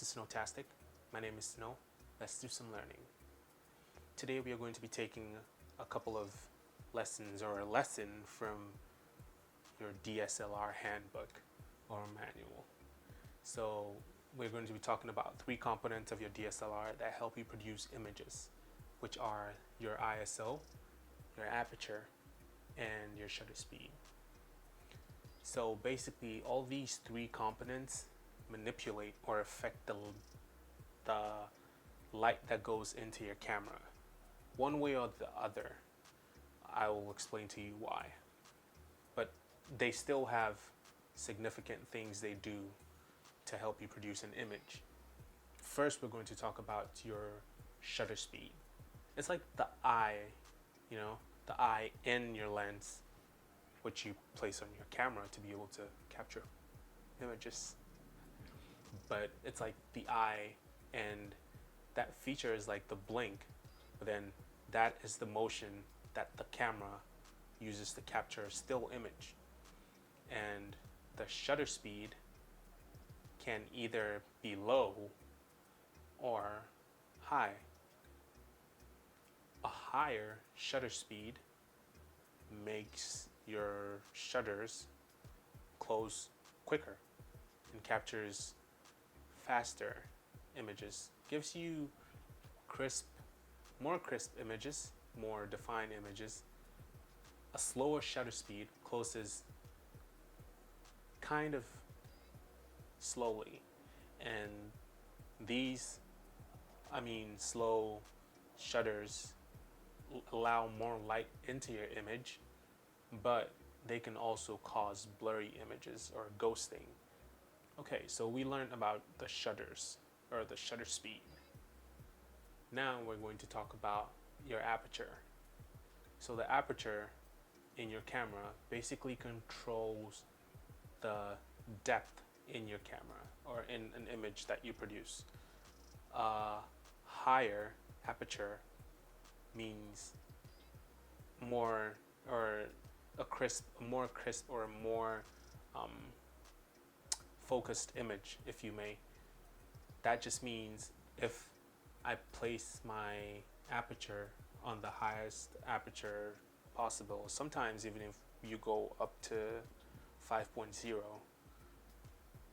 to Snowtasstic. My name is Snow. Let's do some learning. Today we are going to be taking a couple of lessons or a lesson from your DSLR handbook or manual. So we're going to be talking about 3 components of your DSLR that help you produce images, which are your ISO, your aperture, and your shutter speed. So basically all these 3 components manipulate or affect the light that goes into your camera. One way or the other, I will explain to you why. But they still have significant things they do to help you produce an image. First, we're going to talk about your shutter speed. It's like the eye, the eye in your lens, which you place on your camera to be able to capture images. But it's like the eye, and that feature is like the blink, but then that is the motion that the camera uses to capture a still image. And the shutter speed can either be low or high. A higher shutter speed makes your shutters close quicker and captures faster images, gives you more crisp images, more defined images. A slower shutter speed closes kind of slowly, and slow shutters allow more light into your image, but they can also cause blurry images or ghosting. Okay, so we learned about the shutters or the shutter speed. Now we're going to talk about your aperture. So the aperture in your camera basically controls the depth in your camera or in an image that you produce. Higher aperture means more or more crisp or a more focused image, if you may. That just means if I place my aperture on the highest aperture possible, sometimes even if you go up to 5.0,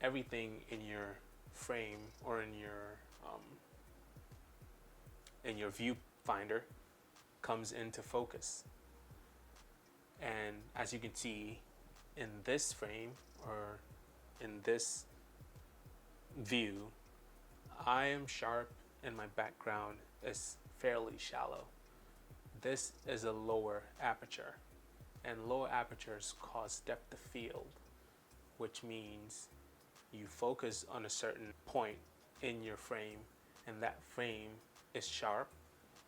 everything in your frame or in your viewfinder comes into focus. And as you can see in this frame or in this view, I am sharp and my background is fairly shallow. This is a lower aperture, and lower apertures cause depth of field, which means you focus on a certain point in your frame, and that frame is sharp,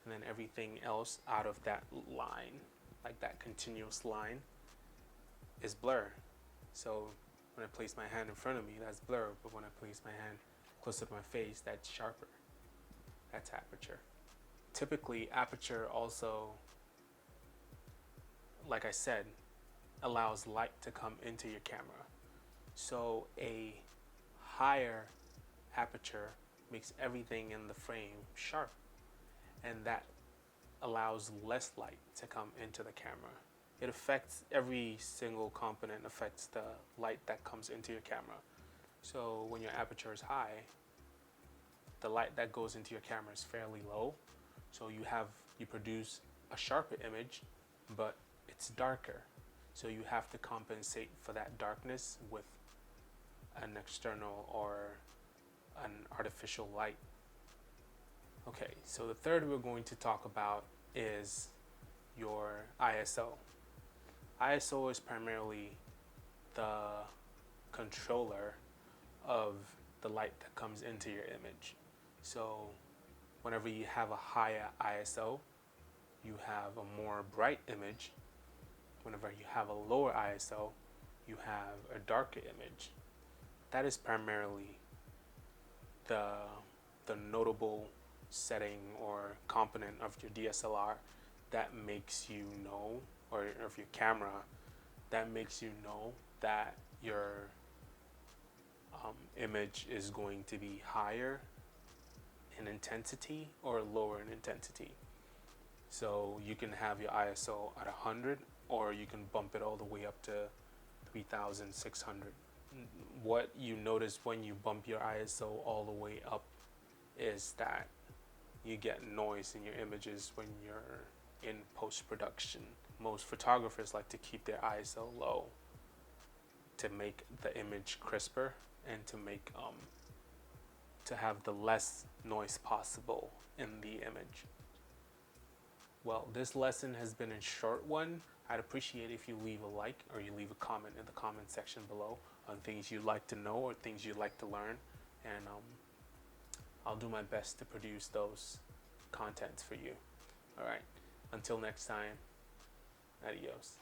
and then everything else out of that line, like that continuous line, is blur. So when I place my hand in front of me, that's blur, but when I place my hand closer to my face, that's sharper. That's aperture. Typically, aperture also, like I said, allows light to come into your camera. So a higher aperture makes everything in the frame sharp, and that allows less light to come into the camera. It affects every single component, affects the light that comes into your camera. So when your aperture is high, the light that goes into your camera is fairly low. So you produce a sharper image, but it's darker. So you have to compensate for that darkness with an external or an artificial light. Okay, so the third we're going to talk about is your ISO. ISO is primarily the controller of the light that comes into your image. So whenever you have a higher ISO, you have a more bright image. Whenever you have a lower ISO, you have a darker image. That is primarily the notable setting or component of your DSLR that makes you know, or of your camera, that makes you know that your image is going to be higher in intensity or lower in intensity. So you can have your ISO at 100, or you can bump it all the way up to 3600. What you notice when you bump your ISO all the way up is that you get noise in your images when you're in post-production. Most photographers like to keep their ISO low to make the image crisper and to make to have the less noise possible in the image. Well, this lesson has been a short one. I'd appreciate if you leave a like or you leave a comment in the comment section below on things you'd like to know or things you'd like to learn, and I'll do my best to produce those contents for you. All right, until next time, adios.